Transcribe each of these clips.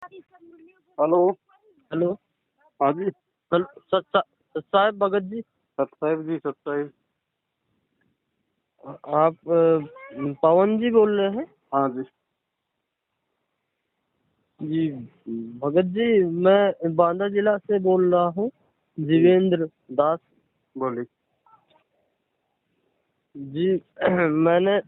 Hello. Hello. हाँ जी। Hello साहब भगत जी, सत साहिब जी, सत साहिब। आप पवन जी बोल रहे हैं? हाँ जी। जी भगत जी, मैं बांदा जिला से बोल रहा हूँ, जीवेंद्र दास बोलिए। जी। मैंने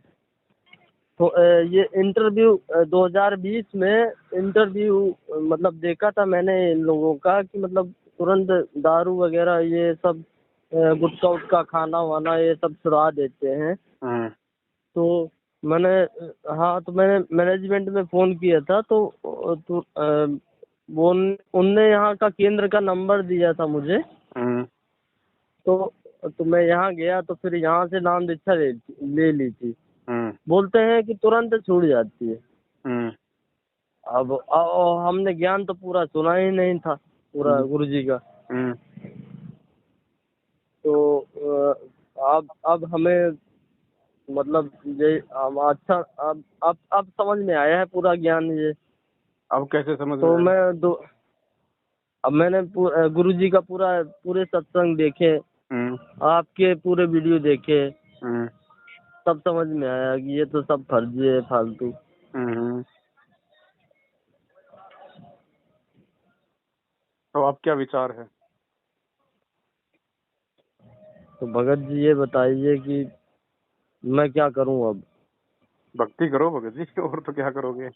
तो ये इंटरव्यू 2020 में इंटरव्यू मतलब देखा था मैंने इन लोगों का कि मतलब तुरंत दारू वगैरह ये सब गुटखा उटखा खाना वाना ये सब छुड़ा देते हैं। हम्म। तो मैंने हाँ, तो मैंने मैनेजमेंट में फ़ोन किया था वो उनने यहाँ का केंद्र का नंबर दिया था मुझे। हम्म। तो मैं यहाँ गया तो फिर यहाँ से नाम दीक्षा ले ली थी। हम्म। बोलते हैं कि तुरंत छूट जाती है। हम्म। अब हमने ज्ञान तो पूरा सुना ही नहीं था, पूरा हम्म। गुरु जी का। हम्म। तो अब हमें मतलब ये अच्छा अब समझ में आया है पूरा ज्ञान ये। अब कैसे समझ में तो आया? अब मैंने गुरु जी का पूरे सत्संग देखे, हम्म। आपके पूरे वीडियो देखे, हम्म। तब समझ में आया कि ये तो सब फर्जी है, फालतू। हम्म। तो अब क्या विचार है? तो भगत जी ये बताइए कि मैं क्या करूं अब? भक्ति करो भगत जी, और तो क्या करोगे?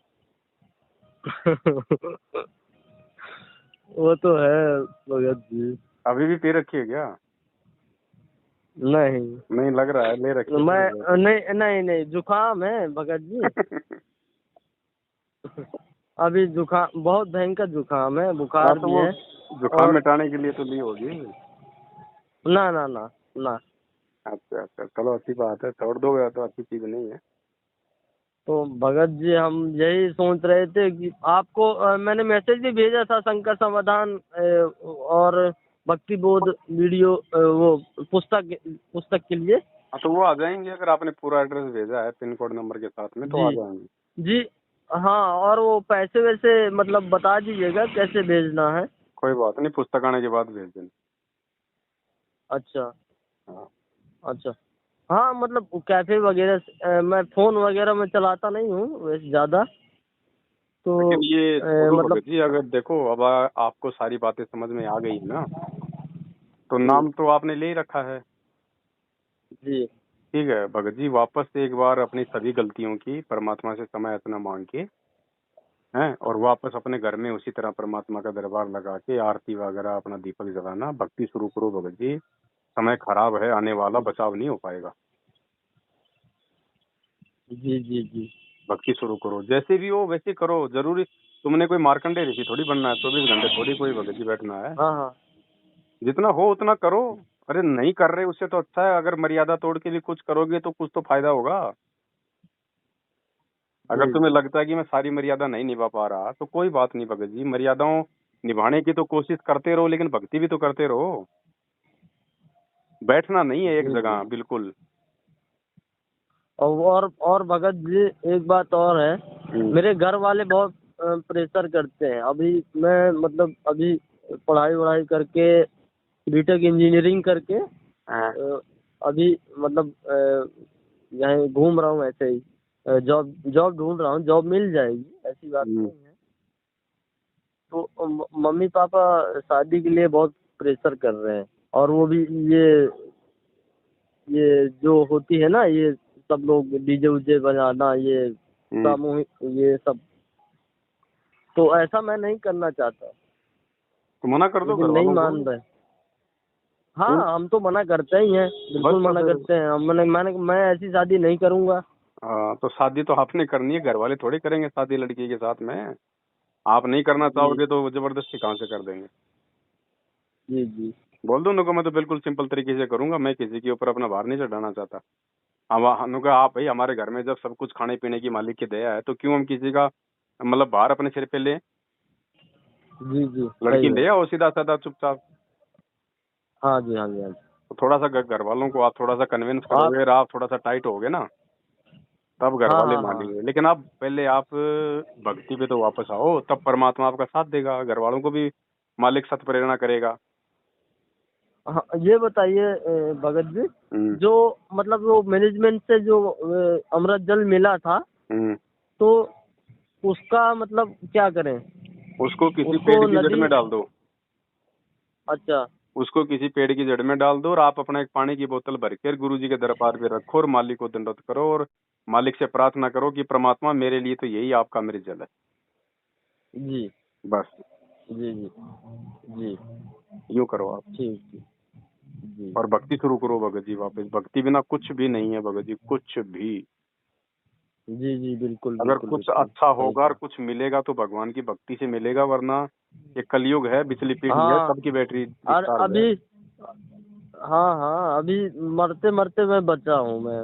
वो तो है भगत जी। अभी भी पी रखी है क्या? नहीं, नहीं लग रहा है, ले रखी है थोड़ी मैं बहुत। नहीं नहीं नहीं, जुकाम है भगत जी। अभी जुकाम, बहुत भयंकर जुकाम है, हाँ बुखार तो भी वो है। जुकाम और मिटाने के लिए तो ली होगी। ना ना ना ना। अच्छा अच्छा, चलो अच्छी बात है, छोड़ दोगे तो अच्छी चीज नहीं है। तो भगत जी हम यही सोच रहे थे कि आपको मैंने मैसेज भी भेजा था, शंकर समाधान और भक्ति बोध वीडियो वो पुस्तक के लिए। हाँ तो वो आ जाएंगे, अगर आपने पूरा एड्रेस भेजा है पिन कोड नंबर के साथ में तो आ जी जाएंगे। जी। हाँ, और वो पैसे वैसे मतलब बता दीजिएगा कैसे भेजना है। कोई बात नहीं, पुस्तक आने के बाद भेज देना। अच्छा हाँ। अच्छा। हाँ मतलब कैफे वगैरह मैं फ़ोन वगैरह में चलाता नहीं हूँ वैसे ज़्यादा। तो लेकिन ये छोड़ो मतलब भगत जी, अगर देखो अब आपको सारी बातें समझ में आ गई है ना, तो जी नाम तो आपने ले ही रखा है। जी ठीक है भगत जी, वापस से एक बार अपनी सभी गलतियों की परमात्मा से क्षमा याचना मांग के हैं, और वापस अपने घर में उसी तरह परमात्मा का दरबार लगा के आरती वगैरह अपना दीपक जलाना, भक्ति शुरू करो भगत जी। समय खराब है, आने वाला बचाव नहीं हो पाएगा। जी जी जी। भक्ति शुरू करो, जैसे भी हो वैसे करो। जरूरी तुमने कोई मार्कंडे ऋषि थोड़ी बनना है, 24 घंटे थोड़ी कोई भगत जी बैठना है। हाँ हाँ जितना हो उतना करो। अरे नहीं कर रहे उससे तो अच्छा है, अगर मर्यादा तोड़ के भी कुछ करोगे तो कुछ तो फायदा होगा। अगर जी तुम्हें जी लगता है कि मैं सारी मर्यादा नहीं निभा पा रहा तो कोई बात नहीं भगत जी, मर्यादाओं निभाने की तो कोशिश करते रहो, लेकिन भक्ति भी तो करते रहो। बैठना नहीं है एक जी जी। जगह बिल्कुल। और भगत जी एक बात और है, हम्म। मेरे घर वाले बहुत प्रेशर करते हैं। अभी मैं मतलब अभी पढ़ाई वढ़ाई करके बीटेक इंजीनियरिंग करके हाँ। अभी मतलब यहाँ घूम रहा हूँ ऐसे ही। जॉब जॉब ढूंढ रहा हूँ, जॉब मिल जाएगी, ऐसी बात हम्म। नहीं है। तो मम्मी पापा शादी के लिए बहुत प्रेशर कर रहे हैं। और वो भी ये जो होती है ना, ये सब लोग डीजे उजे बजाना, ये हम्म। सामूहिक ये सब, तो ऐसा मैं नहीं करना चाहता, तो मना कर दो लेकिन घर नहीं वालों को। मान रहे। क्यों? हाँ, हम तो मना करते ही हैं, बस बिल्कुल तो मना फिर करते हैं। मैं ऐसी शादी नहीं करूंगा। तो शादी तो आपने करनी है, घर वाले थोड़ी करेंगे शादी लड़की के साथ में। आप नहीं करना जी चाहोगे तो वो जबरदस्ती कहाँ से कर देंगे? जी जी बोल दो उनको, मैं तो बिल्कुल सिंपल तरीके से करूंगा, मैं किसी के ऊपर अपना भार नहीं चढ़ाना चाहता। अब उन्होंने कहा आप भाई हमारे घर में जब सब कुछ खाने पीने की मालिक की दया है तो क्यों हम किसी का मतलब भार अपने सिर पे लें। जी जी, सही लड़की है। ले आओ सीधा साधा चुपचाप। हाँ जी हाँ जी हाँ जी। तो थोड़ा सा घर वालों को आप थोड़ा सा कन्विंस आप करोगे और आप थोड़ा सा टाइट होगे ना, तब घर हाँ वाले हाँ हाँ मानेंगे। लेकिन आप पहले आप भक्ति पे तो वापस आओ, तब परमात्मा आपका साथ देगा, घर वालों को भी मालिक सत प्रेरणा करेगा। हाँ। ये बताइए भगत जी, हम्म। जो मतलब वो मैनेजमेंट से जो अमृत जल मिला था, हम्म। तो उसका मतलब क्या करें? उसको किसी उसको पेड़ की जड़ नदी। में डाल दो। अच्छा। उसको किसी पेड़ की जड़ में डाल दो और आप अपना एक पानी की बोतल भर के गुरु जी के दरबार पे रखो और मालिक को दंडवत करो और मालिक से प्रार्थना करो कि परमात्मा मेरे लिए तो यही आपका अमृत जल है। जी बस जी जी जी। यूं करो आप। ठीक ठीक। जी और भक्ति शुरू करो भगत जी वापस। भक्ति बिना कुछ भी नहीं है भगत जी, कुछ भी। जी जी, बिल्कुल अगर बिल्कुल कुछ बिल्कुल अच्छा सही होगा और कहा। कुछ मिलेगा तो भगवान की भक्ति से मिलेगा, वरना ये कलयुग है, बिजली पीढ़ी है, हाँ। सबकी बैटरी और डिस्चार्ज है। अभी, हाँ हाँ, अभी मरते मरते मैं बचा हूँ मैं।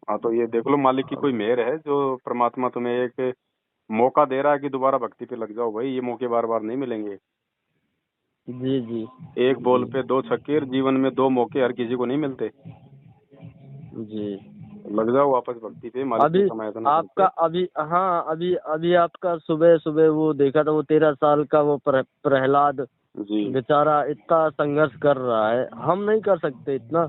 हाँ तो ये देख लो, मालिक की कोई मेहर है जो परमात्मा तुम्हें एक मौका दे रहा है कि दोबारा भक्ति पे लग जाओ भाई। ये मौके बार बार नहीं मिलेंगे। जी जी एक बॉल जी पे दो छक्के, जीवन में दो मौके हर किसी को नहीं मिलते। जी। लग जाओ वापस भक्ति पे, मालिक में अभी समायतन आपका करके। अभी, हाँ, अभी अभी आपका सुबह सुबह वो देखा था, वो 13 साल का वो प्रहलाद जी बेचारा इतना संघर्ष कर रहा है, हम नहीं कर सकते इतना?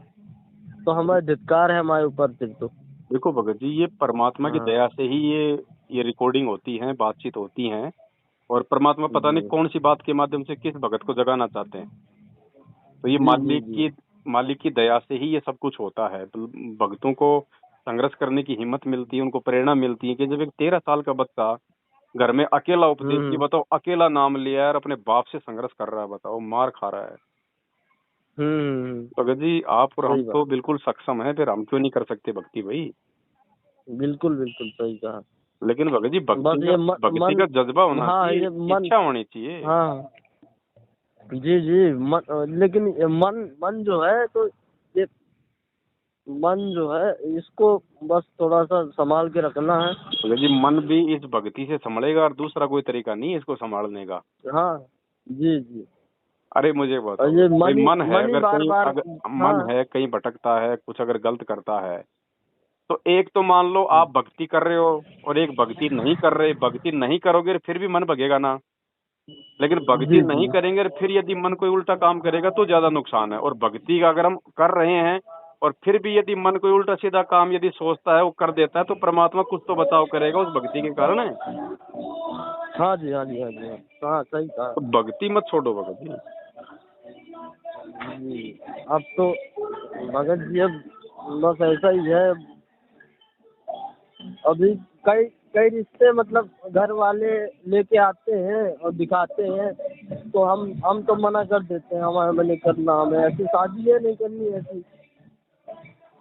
तो हमारे धिक्कार है हमारे ऊपर फिर तो। देखो भगत जी, ये परमात्मा की हाँ दया से ही ये रिकॉर्डिंग होती है, बातचीत होती है। और परमात्मा पता नहीं जी कौन सी बात के माध्यम से किस भगत को जगाना चाहते हैं। तो ये जी जी जी मालिक की दया से ही ये सब कुछ होता है। तो भक्तों को संघर्ष करने की हिम्मत मिलती है, उनको प्रेरणा मिलती है कि जब एक 13 साल का बच्चा घर में अकेला उपदेश की, हम्म बताओ, अकेला नाम लिया है और अपने बाप से संघर्ष कर रहा है, बताओ, मार खा रहा है। भगत जी आप और हम सही तो बात। बिल्कुल सक्षम है, फिर हम क्यों नहीं कर सकते भक्ति भाई। बिल्कुल बिल्कुल सही कहा। लेकिन भगत जी बस ये भक्ति मन। का जज्बा होना हाँ चाहिए, ये मन। इच्छा होनी चाहिए। हाँ जी जी, लेकिन ये मन मन जो है, तो ये मन जो है, इसको बस थोड़ा सा संभाल के रखना है। भगत जी मन भी इस भक्ति से संभलेगा और दूसरा कोई तरीका नहीं है इसको संभालने का। हाँ जी जी। अरे मुझे और बताओ, ये भाई मन ही बार बार। अगर मन हाँ है कहीं भटकता है, कुछ अगर गलत करता है, तो एक तो मान लो आप भक्ति कर रहे हो और एक भक्ति नहीं कर रहे। भक्ति नहीं करोगे फिर भी मन भगेगा ना। लेकिन भक्ति जी नहीं जी करेंगे और फिर यदि मन कोई उल्टा काम करेगा तो ज्यादा नुकसान है। और भक्ति का अगर हम कर रहे हैं और फिर भी यदि मन कोई उल्टा सीधा काम यदि सोचता है, वो कर देता है, तो परमात्मा कुछ तो बचाव करेगा उस भक्ति के कारण है। हाँ जी हाँ जी हाँ जी हाँ, सही कहा। तो भक्ति मत छोड़ो भगत जी। जी। अब तो भगत जी, अब बस ऐसा ही है। अभी कई कई रिश्ते मतलब घर वाले लेके आते हैं और दिखाते हैं, तो हम तो मना कर देते हैं, हमारे में नहीं करना, हमें ऐसी शादी है नहीं करनी ऐसी।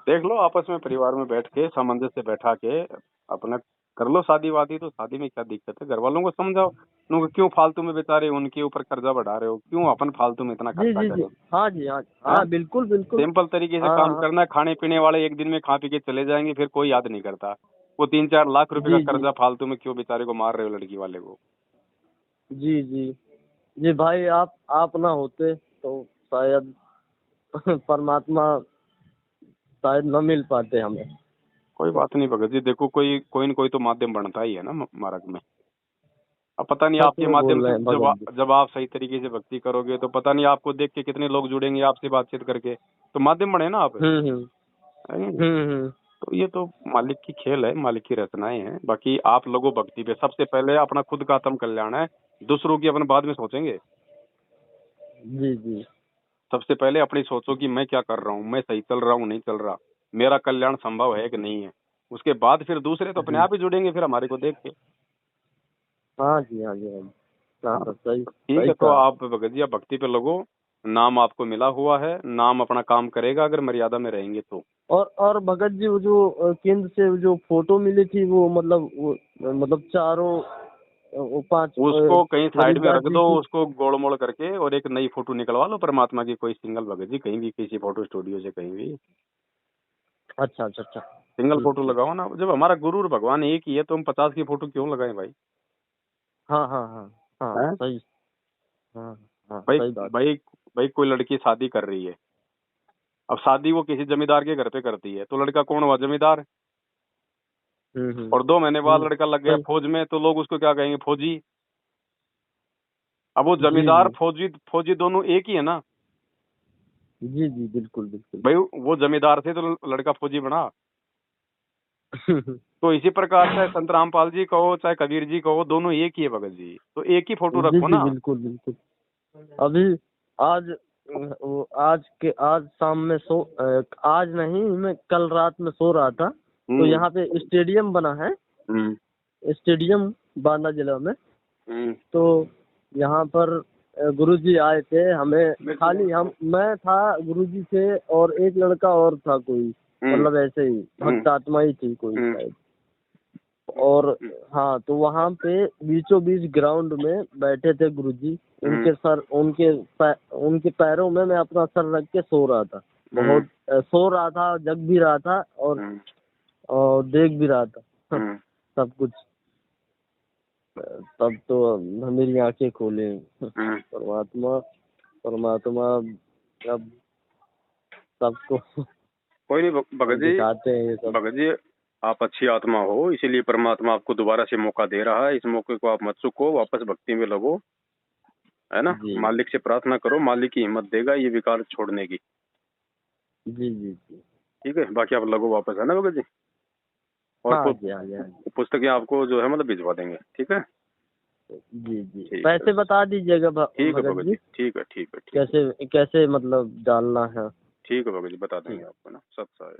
देख लो आपस में परिवार में बैठ के सामंजस्य बैठा के अपना कर लो शादी वादी। तो शादी में क्या दिक्कत है, घर वालों को समझाओ। उनको क्यों फालतू में बेचारे उनके ऊपर कर्जा बढ़ा रहे हो, क्यों अपन फालतू में इतना जी खर्चा जी जी। करें। हाँ जी हाँ हैं? हाँ, बिल्कुल बिल्कुल। सिंपल तरीके से हाँ काम हाँ। करना है। खाने पीने वाले एक दिन में खा पी के चले जाएंगे, फिर कोई याद नहीं करता। वो 3-4 लाख रुपए का जी जी कर्जा फालतू में क्यों बेचारे को मार रहे हो, लड़की वाले को। जी जी जी भाई, आप ना होते तो शायद परमात्मा शायद न मिल पाते हमें। कोई बात नहीं भगत जी, देखो कोई न कोई तो माध्यम बनता ही है ना मार्ग में। अब पता नहीं सच आपके में माध्यम बोल से रहे हैं भगत जी। जब आप सही तरीके से भक्ति करोगे तो पता नहीं आपको देख के कितने लोग जुड़ेंगे आपसे बातचीत करके। तो माध्यम बने ना आप, हम्म। है नहीं? हम्म। तो ये तो मालिक की खेल है, मालिक की रचनाएं हैं। बाकी आप लोगों भक्ति पे सबसे पहले अपना खुद का आत्म कल्याण है। दूसरों की अपन बाद में सोचेंगे। जी जी सबसे पहले अपनी सोचो कि मैं क्या कर रहा हूँ, मैं सही चल रहा हूँ नहीं चल रहा, मेरा कल्याण संभव है कि नहीं है। उसके बाद फिर दूसरे तो अपने जी। आप ही जुड़ेंगे फिर हमारे को देख के। हाँ जी हाँ जी हाँ जी। हाँ हाँ, हाँ, सही ठीक सही है। तो कहा। आप भगत जी आप भक्ति पे लगो। नाम आपको मिला हुआ है, नाम अपना काम करेगा अगर मर्यादा में रहेंगे तो। और भगत जी, वो जो केंद्र से वो जो फोटो मिली थी, वो मतलब वो मतलब चारों वो 5 उसको कहीं साइड में रविदास रख जी दो, की। उसको गोड़ मोड़ करके, और एक नई फोटो निकलवा लो परमात्मा की, कोई सिंगल भगत जी, कहीं भी किसी फोटो स्टूडियो से कहीं भी अच्छा अच्छा अच्छा। सिंगल ठीक फोटो ठीक। लगाओ ना। जब हमारा गुरु और भगवान एक ही है तो हम 50 की फोटो क्यों लगाएं भाई। हाँ हाँ हाँ हाँ, हैं? सही। हाँ हाँ, भाई सही बात। भाई भाई कोई लड़की शादी कर रही है, अब शादी वो किसी जमींदार के घर पे करती है, तो लड़का कौन हुआ, जमींदार। और 2 महीने बाद हम्म, लड़का लग गया सही। फौज में, तो लोग उसको क्या कहेंगे? फौजी। अब वो जी जमींदार जी फौजी फौजी दोनों एक ही है ना जी जी, बिल्कुल बिल्कुल। भाई। वो जमींदार थे तो लड़का फौजी बना। तो इसी प्रकार चाहे संत रामपाल जी कहो चाहे कबीर जी कहो, दोनों एक ही है भगत जी, तो एक ही फोटो जी रखो जी, ना। बिल्कुल बिल्कुल। अभी आज आज शाम में आज नहीं, मैं कल रात में सो रहा था, तो यहाँ पे स्टेडियम बना है, हम्म स्टेडियम बांदा जिला में। हम्म तो यहाँ पर गुरुजी आए थे, हमें खाली मैं था, गुरुजी थे और एक लड़का और था कोई, मतलब ऐसे ही भक्त आत्मा ही थी कोई शायद। और हाँ, तो वहाँ पे बीचों बीच ग्राउंड में बैठे थे गुरुजी। उनके पैरों में मैं अपना सर रख के सो रहा था। बहुत सो रहा था, जग भी रहा था और देख भी रहा था सब कुछ। तब तो मेरी आंखें खोले परमात्मा। परमात्मा अब सबको कोई नहीं भगत जी। दिखाते हैं ये सब। भगत जी, आप अच्छी आत्मा हो, इसीलिए परमात्मा आपको दोबारा से मौका दे रहा है। इस मौके को आप मत चूको, वापस भक्ति में लगो, है ना। जी मालिक से प्रार्थना करो, मालिक की हिम्मत देगा ये विकार छोड़ने की। जी जी जी। ठीक है, बाकी आप लगो वापस, है ना भगत जी। और हाँ जी, हाँ जी, हाँ जी। पुस्तकें आपको जो है मतलब भिजवा देंगे, ठीक है। जी जी, ठीक है, पैसे बता दीजिएगा ठीक है भगत भगत जी, जी, ठीक है ठीक है ठीक है। कैसे कैसे मतलब डालना है। ठीक है भगत जी, बता देंगे ठीक। आपको ना, सब सारे।